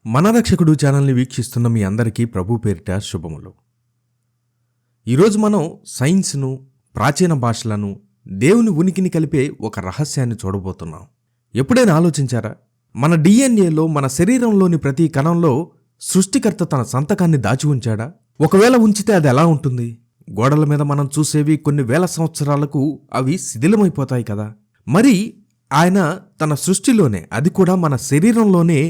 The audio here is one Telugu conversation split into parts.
మన రక్షకుడు ఛానల్ని వీక్షిస్తున్న మీ అందరికీ ప్రభు పేరిట శుభములు. ఈరోజు మనం సైన్స్ను, ప్రాచీన భాషలను, దేవుని ఉనికిని కలిపే ఒక రహస్యాన్ని చూడబోతున్నాం. ఎప్పుడైనా ఆలోచించారా? మన డిఎన్ఏలో, మన శరీరంలోని ప్రతి కణంలో సృష్టికర్త తన సంతకాన్ని దాచి ఉంచాడా? ఒకవేళ ఉంచితే అది ఎలా ఉంటుంది? గోడల మీద మనం చూసేవి కొన్ని వేల సంవత్సరాలకు అవి శిథిలమైపోతాయి కదా. మరి ఆయన తన సృష్టిలోనే, అది కూడా మన శరీరంలోనే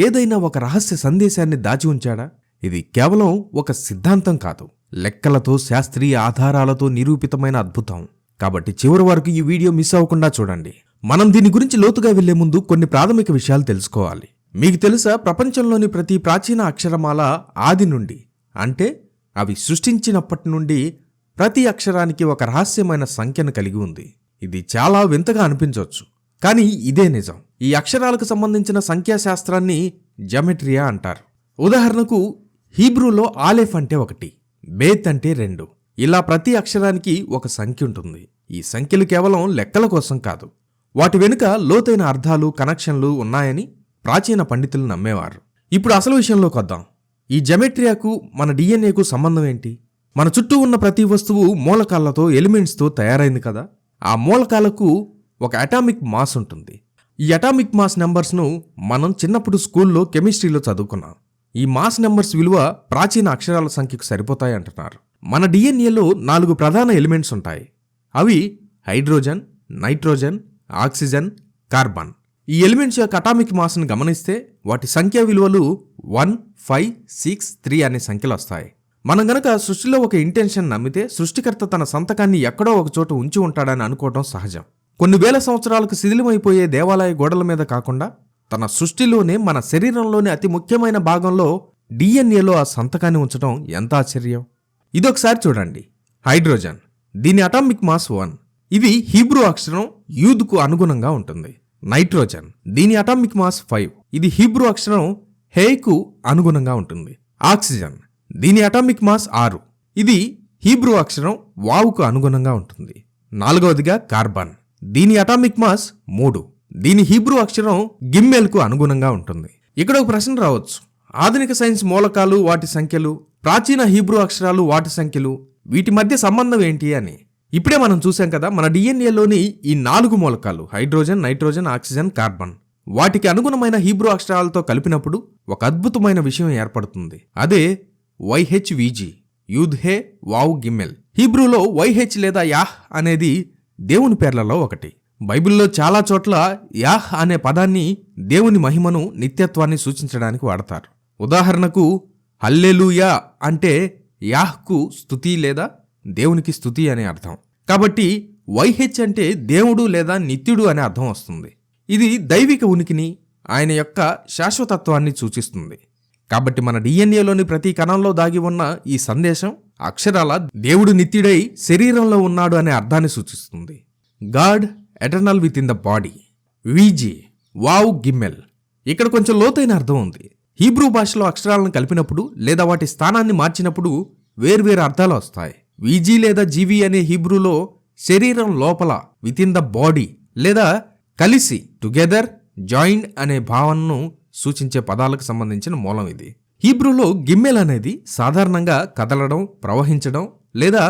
ఏదైనా ఒక రహస్య సందేశాన్ని దాచి ఉంచాడా? ఇది కేవలం ఒక సిద్ధాంతం కాదు, లెక్కలతో, శాస్త్రీయ ఆధారాలతో నిరూపితమైన అద్భుతం. కాబట్టి చివరి వరకు ఈ వీడియో మిస్ అవ్వకుండా చూడండి. మనం దీని గురించి లోతుగా వెళ్లే ముందు కొన్ని ప్రాథమిక విషయాలు తెలుసుకోవాలి. మీకు తెలుసా, ప్రపంచంలోని ప్రతి ప్రాచీన అక్షరమాల ఆది నుండి, అంటే అవి సృష్టించినప్పటి నుండి ప్రతి అక్షరానికి ఒక రహస్యమైన సంఖ్యను కలిగి ఉంది. ఇది చాలా వింతగా అనిపించవచ్చు, కానీ ఇదే నిజం. ఈ అక్షరాలకు సంబంధించిన సంఖ్యాశాస్త్రాన్ని జామెట్రియా అంటారు. ఉదాహరణకు హీబ్రూలో ఆలెఫ్ అంటే 1, బేత్ అంటే 2. ఇలా ప్రతి అక్షరానికి ఒక సంఖ్య ఉంటుంది. ఈ సంఖ్యలు కేవలం లెక్కల కోసం కాదు, వాటి వెనుక లోతైన అర్థాలు, కనెక్షన్లు ఉన్నాయని ప్రాచీన పండితులు నమ్మేవారు. ఇప్పుడు అసలు విషయంలోకి వద్దాం. ఈ జామెట్రియాకు మన డిఎన్ఏకు సంబంధం ఏంటి? మన చుట్టూ ఉన్న ప్రతి వస్తువు మూలకాలతో, ఎలిమెంట్స్తో తయారైంది కదా. ఆ మూలకాలకు ఒక అటామిక్ మాస్ ఉంటుంది. ఈ అటామిక్ మాస్ నెంబర్స్ను మనం చిన్నప్పుడు స్కూల్లో కెమిస్ట్రీలో చదువుకున్నాం. ఈ మాస్ నెంబర్స్ విలువ ప్రాచీన అక్షరాల సంఖ్యకు సరిపోతాయి అంటున్నారు. మన డిఎన్ఏలో 4 ప్రధాన ఎలిమెంట్స్ ఉంటాయి. అవి హైడ్రోజన్, నైట్రోజన్, ఆక్సిజన్, కార్బన్. ఈ ఎలిమెంట్స్ యొక్క అటామిక్ మాస్ని గమనిస్తే వాటి సంఖ్యా విలువలు 1, 5, 6, 3 అనే సంఖ్యలు వస్తాయి. మనం గనక సృష్టిలో ఒక ఇంటెన్షన్ నమ్మితే, సృష్టికర్త తన సంతకాన్ని ఎక్కడో ఒక చోట ఉంచి ఉంటాడని అనుకోవడం సహజం. కొన్ని వేల సంవత్సరాలకు శిథిలమైపోయే దేవాలయ గోడల మీద కాకుండా, తన సృష్టిలోనే, మన శరీరంలోని అతి ముఖ్యమైన భాగంలో, డిఎన్ఏలో ఆ సంతకాన్ని ఉంచడం ఎంత ఆశ్చర్యం. ఇదొకసారి చూడండి. హైడ్రోజన్, దీని అటామిక్ మాస్ 1. ఇది హీబ్రూ అక్షరం యూద్కు అనుగుణంగా ఉంటుంది. నైట్రోజన్, దీని అటామిక్ మాస్ 5. ఇది హీబ్రూ అక్షరం హేకు అనుగుణంగా ఉంటుంది. ఆక్సిజన్, దీని అటామిక్ మాస్ 6. ఇది హీబ్రూ అక్షరం వావుకు అనుగుణంగా ఉంటుంది. 4వదిగా కార్బన్, దీని అటామిక్ మాస్ 3. దీని హీబ్రూ అక్షరం గిమ్మెల్కు అనుగుణంగా ఉంటుంది. ఇక్కడ ఒక ప్రశ్న రావచ్చు. ఆధునిక సైన్స్ మూలకాలు, వాటి సంఖ్యలు, ప్రాచీన హీబ్రూ అక్షరాలు, వాటి సంఖ్యలు, వీటి మధ్య సంబంధం ఏంటి అని. ఇప్పుడే మనం చూసాం కదా, మన డిఎన్ఏలోని ఈ 4 మూలకాలు, హైడ్రోజన్, నైట్రోజన్, ఆక్సిజన్, కార్బన్, వాటికి అనుగుణమైన హీబ్రూ అక్షరాలతో కలిపినప్పుడు ఒక అద్భుతమైన విషయం ఏర్పడుతుంది. అదే YHVG, యూద్ హే వావ్ గిమ్మెల్. హీబ్రూలో YH లేదా యాహ్ అనేది దేవుని పేర్లలో ఒకటి. బైబిల్లో చాలా చోట్ల యాహ్ అనే పదాన్ని దేవుని మహిమను, నిత్యత్వాన్ని సూచించడానికి వాడతారు. ఉదాహరణకు హల్లెలూయా అంటే యాహ్కు స్తుతి లేదా దేవునికి స్తుతి అనే అర్థం. కాబట్టి YH అంటే దేవుడు లేదా నిత్యుడు అనే అర్థం వస్తుంది. ఇది దైవిక ఉనికిని, ఆయన యొక్క శాశ్వతత్వాన్ని సూచిస్తుంది. కాబట్టి మన డిఎన్ఏలోని ప్రతి కణంలో దాగి ఉన్న ఈ సందేశం అక్షరాల దేవుడు నిత్యుడై శరీరంలో ఉన్నాడు అనే అర్థాన్ని సూచిస్తుంది. God eternal within the body. వీజీ, వావ్ గిమ్మెల్. ఇక్కడ కొంచెం లోతైన అర్థం ఉంది. హీబ్రూ భాషలో అక్షరాలను కలిపినప్పుడు లేదా వాటి స్థానాన్ని మార్చినప్పుడు వేర్వేరు అర్థాలు వస్తాయి. వీజీ లేదా జీవి అనే హీబ్రూలో శరీరం లోపల, విత్ ఇన్ ద బాడీ, లేదా కలిసి, టుగెదర్, జాయిన్డ్ అనే భావనను సూచించే పదాలకు సంబంధించిన మూలం ఇది. హీబ్రూలో గిమ్మెల్ అనేది సాధారణంగా కదలడం, ప్రవహించడం, లేదా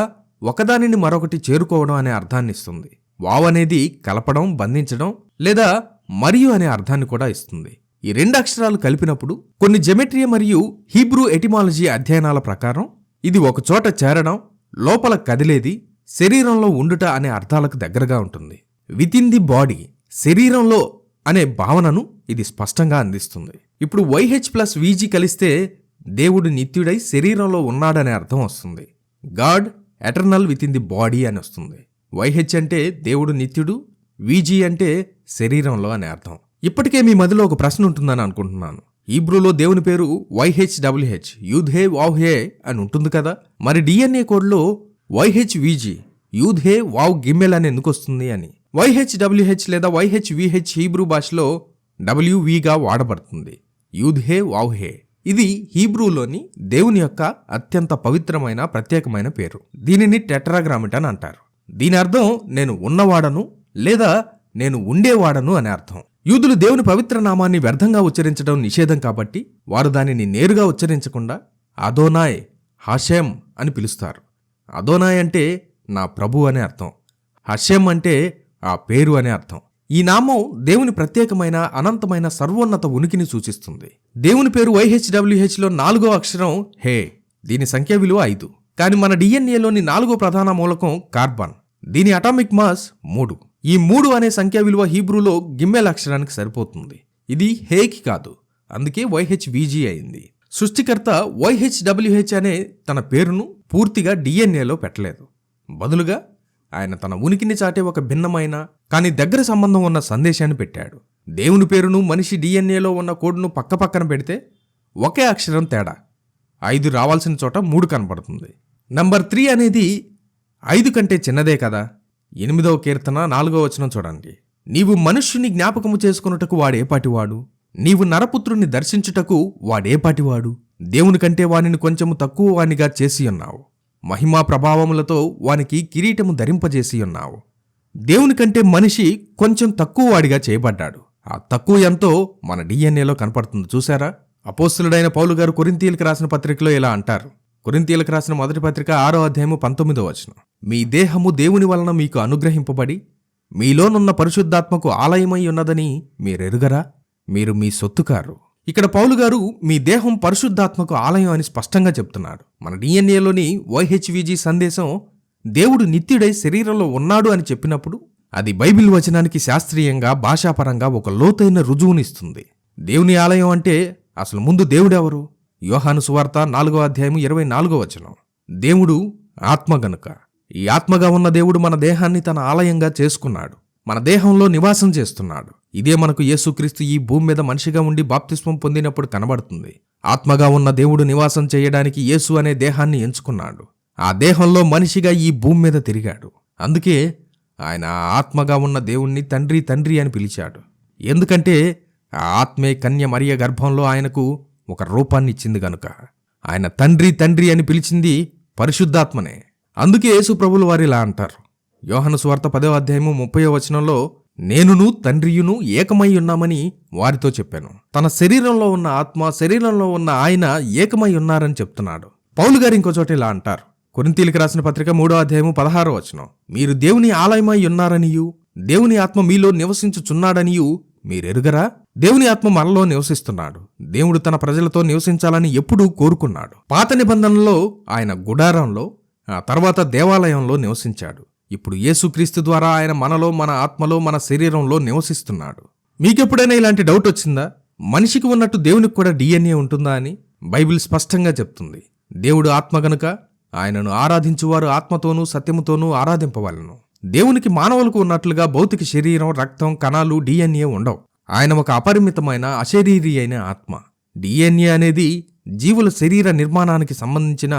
ఒకదానిని మరొకటి చేరుకోవడం అనే అర్థాన్ని ఇస్తుంది. వావ్ అనేది కలపడం, బంధించడం, లేదా మరియు అనే అర్థాన్ని కూడా ఇస్తుంది. ఈ 2 అక్షరాలు కలిపినప్పుడు కొన్ని జెమెట్రీ మరియు హీబ్రూ ఎటిమాలజీ అధ్యయనాల ప్రకారం ఇది ఒక చోట చేరడం, లోపల కదిలేది, శరీరంలో ఉండుట అనే అర్థాలకు దగ్గరగా ఉంటుంది. విత్ ఇన్ ది బాడీ, శరీరంలో అనే భావనను ఇది స్పష్టంగా అందిస్తుంది. ఇప్పుడు YH ప్లస్ VG కలిస్తే దేవుడు నిత్యుడై శరీరంలో ఉన్నాడనే అర్థం వస్తుంది. God eternal with in the body అని వస్తుంది. YH అంటే దేవుడు నిత్యుడు, VG అంటే శరీరంలో అనే అర్థం. ఇప్పటికే మీ మదిలో ఒక ప్రశ్న ఉంటుందని అనుకుంటున్నాను. హీబ్రూలో దేవుని పేరు YHWH, యూద్ హే వావ్ హే అని ఉంటుంది కదా. మరి డిఎన్ఏ కోడ్లో YHVG, యూద్ హే వావ్ గిమ్మెల్ అని ఎందుకు వస్తుంది అని. YHWH లేదా YHVH హీబ్రూ భాషలో WVగా వాడబడుతుంది. యూద్ హే వావ్ హే. ఇది హీబ్రూలోని దేవుని యొక్క అత్యంత పవిత్రమైన, ప్రత్యేకమైన పేరు. దీనిని టెట్రాగ్రామిట్ అని అంటారు. దీని అర్థం నేను ఉన్నవాడను లేదా నేను ఉండేవాడను అనే అర్థం. యూదులు దేవుని పవిత్ర నామాన్ని వ్యర్థంగా ఉచ్చరించడం నిషేధం కాబట్టి వారు దానిని నేరుగా ఉచ్చరించకుండా అదోనాయ్ హషెం అని పిలుస్తారు. అదోనాయ్ అంటే నా ప్రభు అనే అర్థం, హషెం అంటే ఆ పేరు అనే అర్థం. ఈ నామం దేవుని ప్రత్యేకమైన అనంతమైన సర్వోన్నత ఉనికిని సూచిస్తుంది. దేవుని పేరు YHWHలో 4వ అక్షరం హే. దీని సంఖ్యా విలువ 5. కానీ మన డిఎన్ఏలోని 4వ ప్రధాన మూలకం కార్బన్. దీని అటామిక్ మాస్ 3. ఈ 3 అనే సంఖ్యా విలువ హీబ్రూలో గిమ్మెల్ అక్షరానికి సరిపోతుంది. ఇది హేకి కాదు, అందుకే YHVG అయింది. సృష్టికర్త YHWH అనే తన పేరును పూర్తిగా డిఎన్ఏలో పెట్టలేదు. బదులుగా ఆయన తన ఉనికిని చాటే ఒక భిన్నమైన కానీ దగ్గర సంబంధం ఉన్న సందేశాన్ని పెట్టాడు. దేవుని పేరును మనిషి డిఎన్ఏలో ఉన్న కోడ్ను పక్కపక్కన పెడితే ఒకే అక్షరం తేడా. 5 రావాల్సిన చోట 3 కనబడుతుంది. నంబర్ 3 అనేది 5 కంటే చిన్నదే కదా. 8వ కీర్తన 4వ వచనం చూడండి. నీవు మనుష్యుని జ్ఞాపకము చేసుకొనుటకు వాడేపాటివాడు, నీవు నరపుత్రుని దర్శించుటకు వాడేపాటివాడు. దేవుని కంటే వానిని కొంచెము తక్కువ వానిగా చేసి ఉన్నావు, మహిమా ప్రభావములతో వానికి కిరీటము ధరింపజేసి ఉన్నావు. దేవుని కంటే మనిషి కొంచెం తక్కువ వాడిగా చేయబడ్డాడు. ఆ తక్కువ ఎంతో మన డిఎన్ఏలో కనపడుతుంది. చూసారా? అపోస్తలుడైన పౌలు గారు కొరింథీయులకు రాసిన పత్రికలో ఇలా అంటారు. కొరింథీయులకు రాసిన మొదటి పత్రిక 6వ అధ్యాయము 19వ వచనం. మీ దేహము దేవుని వలన మీకు అనుగ్రహింపబడి మీలోనున్న పరిశుద్ధాత్మకు ఆలయమై ఉన్నదని మీరెరుగరా? మీరు మీ సొత్తు కారు. ఇక్కడ పౌలు గారు మీ దేహం పరిశుద్ధాత్మకు ఆలయం అని స్పష్టంగా చెప్తున్నాడు. మన డిఎన్ఏలోని YHVG సందేశం దేవుడు నిత్యుడై శరీరంలో ఉన్నాడు అని చెప్పినప్పుడు అది బైబిల్ వచనానికి శాస్త్రీయంగా భాషాపరంగా ఒక లోతైన రుజువునిస్తుంది. దేవుని ఆలయం అంటే అసలు ముందు దేవుడెవరు? యోహాను సువార్త 4వ అధ్యాయము 24వ వచనం. దేవుడు ఆత్మ గనుక ఈ ఆత్మగా ఉన్న దేవుడు మన దేహాన్ని తన ఆలయంగా చేసుకున్నాడు, మన దేహంలో నివాసం చేస్తున్నాడు. ఇదే మనకు యేసుక్రీస్తు ఈ భూమి మీద మనిషిగా ఉండి బాప్తిస్మం పొందినప్పుడు కనబడుతుంది. ఆత్మగా ఉన్న దేవుడు నివాసం చేయడానికి యేసు అనే దేహాన్ని ఎంచుకున్నాడు. ఆ దేహంలో మనిషిగా ఈ భూమి మీద తిరిగాడు. అందుకే ఆయన ఆత్మగా ఉన్న దేవుణ్ణి తండ్రి తండ్రి అని పిలిచాడు. ఎందుకంటే ఆ ఆత్మే కన్య మరియ గర్భంలో ఆయనకు ఒక రూపాన్ని ఇచ్చింది గనుక. ఆయన తండ్రి తండ్రి అని పిలిచింది పరిశుద్ధాత్మనే. అందుకే యేసు ప్రభులు వారు ఇలా అంటారు. యోహాను సువార్త 10వ అధ్యాయము 30వ వచనంలో, నేనును తండ్రియును ఏకమై ఉన్నామని వారితో చెప్పాను. తన శరీరంలో ఉన్న ఆత్మ, శరీరంలో ఉన్న ఆయన ఏకమై ఉన్నారని చెప్తున్నాడు. పౌలు గారు ఇంకో చోట ఇలా అంటారు. కొరింథీయులకు రాసిన పత్రిక 3వ అధ్యాయము 16వ వచనం. మీరు దేవుని ఆలయమై ఉన్నారనియు దేవుని ఆత్మ మీలో నివసించుచున్నాడనియు మీరెరుగరా? దేవుని ఆత్మ మనలో నివసిస్తున్నాడు. దేవుడు తన ప్రజలతో నివసించాలని ఎప్పుడూ కోరుకున్నాడు. పాత నిబంధనలో ఆయన గుడారంలో, ఆ తర్వాత దేవాలయంలో నివసించాడు. ఇప్పుడు యేసుక్రీస్తు ద్వారా ఆయన మనలో, మన ఆత్మలో, మన శరీరంలో నివసిస్తున్నాడు. మీకెప్పుడైనా ఇలాంటి డౌట్ వచ్చిందా? మనిషికి ఉన్నట్టు దేవునికి కూడా డిఎన్ఏ ఉంటుందా అని? బైబిల్ స్పష్టంగా చెప్తుంది. దేవుడు ఆత్మ గనుక ఆయనను ఆరాధించువారు ఆత్మతోనూ సత్యముతోనూ ఆరాధింపవలెను. దేవునికి మానవులకు ఉన్నట్లుగా భౌతిక శరీరం, రక్తం, కణాలు, డిఎన్ఏ ఉండవు. ఆయన ఒక అపరిమితమైన అశరీరీ అయిన ఆత్మ. డిఎన్ఏ అనేది జీవుల శరీర నిర్మాణానికి సంబంధించిన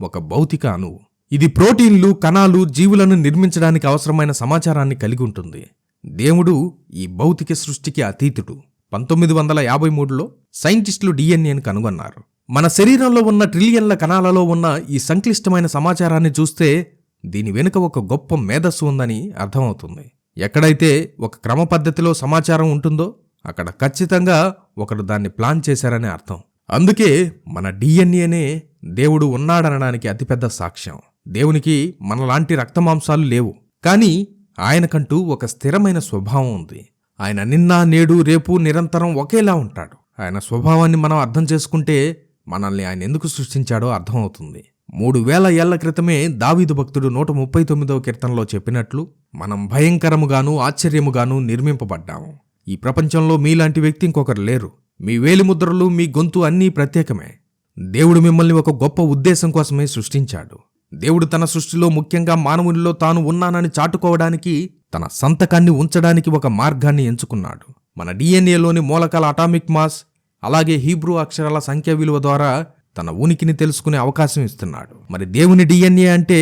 ఒక భౌతిక అణువు. ఇది ప్రోటీన్లు, కణాలు, జీవులను నిర్మించడానికి అవసరమైన సమాచారాన్ని కలిగి ఉంటుంది. దేవుడు ఈ భౌతిక సృష్టికి అతీతుడు. 1953లో సైంటిస్టులు డిఎన్ఏను కనుగొన్నారు. మన శరీరంలో ఉన్న ట్రిలియన్ల కణాలలో ఉన్న ఈ సంక్లిష్టమైన సమాచారాన్ని చూస్తే దీని వెనుక ఒక గొప్ప మేధస్సు ఉందని అర్థమవుతుంది. ఎక్కడైతే ఒక క్రమ పద్ధతిలో సమాచారం ఉంటుందో అక్కడ ఖచ్చితంగా ఒకడు దాన్ని ప్లాన్ చేశారనే అర్థం. అందుకే మన డిఎన్ఏనే దేవుడు ఉన్నాడనడానికి అతిపెద్ద సాక్ష్యం. దేవునికి మనలాంటి రక్తమాంసాలు లేవు, కానీ ఆయనకంటూ ఒక స్థిరమైన స్వభావం ఉంది. ఆయన నిన్న, నేడు, రేపు నిరంతరం ఒకేలా ఉంటాడు. ఆయన స్వభావాన్ని మనం అర్థం చేసుకుంటే మనల్ని ఆయన ఎందుకు సృష్టించాడో అర్థమవుతుంది. 3000 ఏళ్ల క్రితమే దావీదు భక్తుడు 139వ కీర్తనలో చెప్పినట్లు మనం భయంకరముగాను ఆశ్చర్యముగాను నిర్మింపబడ్డాము. ఈ ప్రపంచంలో మీలాంటి వ్యక్తి ఇంకొకరు లేరు. మీ వేలిముద్రలు, మీ గొంతు అన్నీ ప్రత్యేకమే. దేవుడు మిమ్మల్ని ఒక గొప్ప ఉద్దేశం కోసమే సృష్టించాడు. దేవుడు తన సృష్టిలో, ముఖ్యంగా మానవునిలో తాను ఉన్నానని చాటుకోవడానికి, తన సంతకాన్ని ఉంచడానికి ఒక మార్గాన్ని ఎంచుకున్నాడు. మన డిఎన్ఏలోని మూలకాల అటామిక్ మాస్, అలాగే హీబ్రూ అక్షరాల సంఖ్య విలువ ద్వారా తన ఉనికిని తెలుసుకునే అవకాశం ఇస్తున్నాడు. మరి దేవుని డిఎన్ఏ అంటే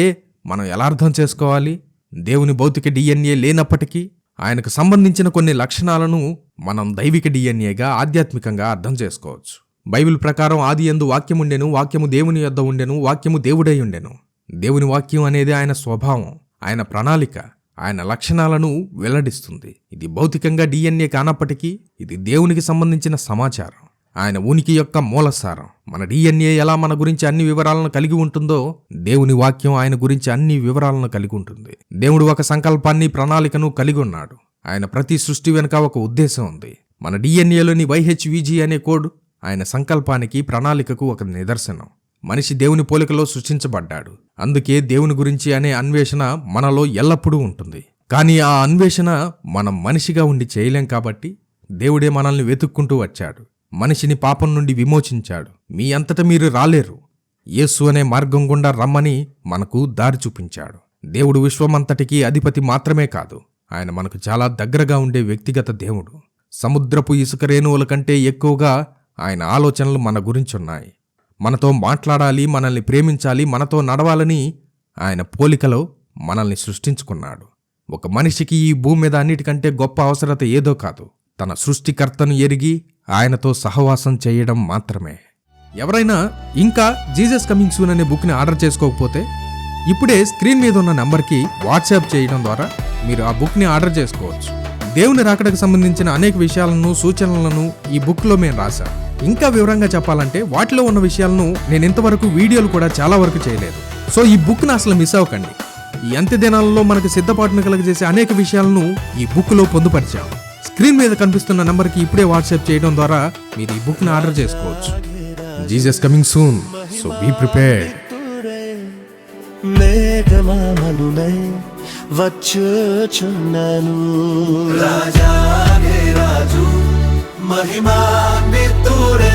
మనం ఎలా అర్థం చేసుకోవాలి? దేవుని భౌతిక డిఎన్ఏ లేనప్పటికీ ఆయనకు సంబంధించిన కొన్ని లక్షణాలను మనం దైవిక డిఎన్ఏగా, ఆధ్యాత్మికంగా అర్థం చేసుకోవచ్చు. బైబిల్ ప్రకారం ఆదియందు వాక్యముండెను, వాక్యము దేవుని యొద్ద ఉండెను, వాక్యము దేవుడై ఉండెను. దేవుని వాక్యం అనేది ఆయన స్వభావం, ఆయన ప్రణాళిక, ఆయన లక్షణాలను వెల్లడిస్తుంది. ఇది భౌతికంగా DNA కానప్పటికీ ఇది దేవునికి సంబంధించిన సమాచారం, ఆయన ఉనికి యొక్క మూలసారం. మన DNA ఎలా మన గురించి అన్ని వివరాలను కలిగి ఉంటుందో దేవుని వాక్యం ఆయన గురించి అన్ని వివరాలను కలిగి ఉంటుంది. దేవుడు ఒక సంకల్పాన్ని, ప్రణాళికను కలిగి ఉన్నాడు. ఆయన ప్రతి సృష్టి వెనుక ఒక ఉద్దేశం ఉంది. మన DNAలోని YHVG అనే కోడ్ ఆయన సంకల్పానికి, ప్రణాళికకు ఒక నిదర్శనం. మనిషి దేవుని పోలికలో సృష్టించబడ్డాడు. అందుకే దేవుని గురించి అనే అన్వేషణ మనలో ఎల్లప్పుడూ ఉంటుంది. కానీ ఆ అన్వేషణ మనం మనిషిగా ఉండి చేయలేం కాబట్టి దేవుడే మనల్ని వెతుక్కుంటూ వచ్చాడు. మనిషిని పాపం నుండి విమోచించాడు. మీ అంతట మీరు రాలేరు. యేసు అనే మార్గం గుండా రమ్మని మనకు దారి చూపించాడు. దేవుడు విశ్వమంతటికీ అధిపతి మాత్రమే కాదు, ఆయన మనకు చాలా దగ్గరగా ఉండే వ్యక్తిగత దేవుడు. సముద్రపు ఇసుక రేణువుల కంటే ఎక్కువగా ఆయన ఆలోచనలు మన గురించున్నాయి. మనతో మాట్లాడాలి, మనల్ని ప్రేమించాలి, మనతో నడవాలని ఆయన పోలికలో మనల్ని సృష్టించుకున్నాడు. ఒక మనిషికి ఈ భూమి మీద అన్నిటికంటే గొప్ప అవసరత ఏదో కాదు, తన సృష్టికర్తను ఎరిగి ఆయనతో సహవాసం చేయడం మాత్రమే. ఎవరైనా ఇంకా జీసస్ కమింగ్ సూన్ అనే బుక్ని ఆర్డర్ చేసుకోకపోతే ఇప్పుడే స్క్రీన్ మీద ఉన్న నంబర్కి వాట్సాప్ చేయడం ద్వారా మీరు ఆ బుక్ని ఆర్డర్ చేసుకోవచ్చు. దేవుని రాకడకు సంబంధించిన అనేక విషయాలను, సూచనలను ఈ బుక్లో మేము రాశాం. ఇంకా వివరంగా చెప్పాలంటే వాటిలో ఉన్న విషయాలను నేను ఇంతవరకు వీడియోలు కూడా చాలా వరకు చేయలేదు. సో ఈ బుక్ని అసలు మిస్ అవ్వకండి. ఈ అంత్య దినాలలో మనకు సిద్ధపాటును కలుగజేసే అనేక విషయాలను ఈ బుక్లో పొందుపరిచాం. స్క్రీన్ మీద కనిపిస్తున్న నంబర్కి ఇప్పుడే వాట్సాప్ చేయడం ద్వారా మీరు ఈ బుక్ని ఆర్డర్ చేసుకోవచ్చు. Jesus coming soon, so be prepared. మేఘమామనునై వచ్చుచున్నాను, రాజాగే రాజు మహిమాన్వితుడే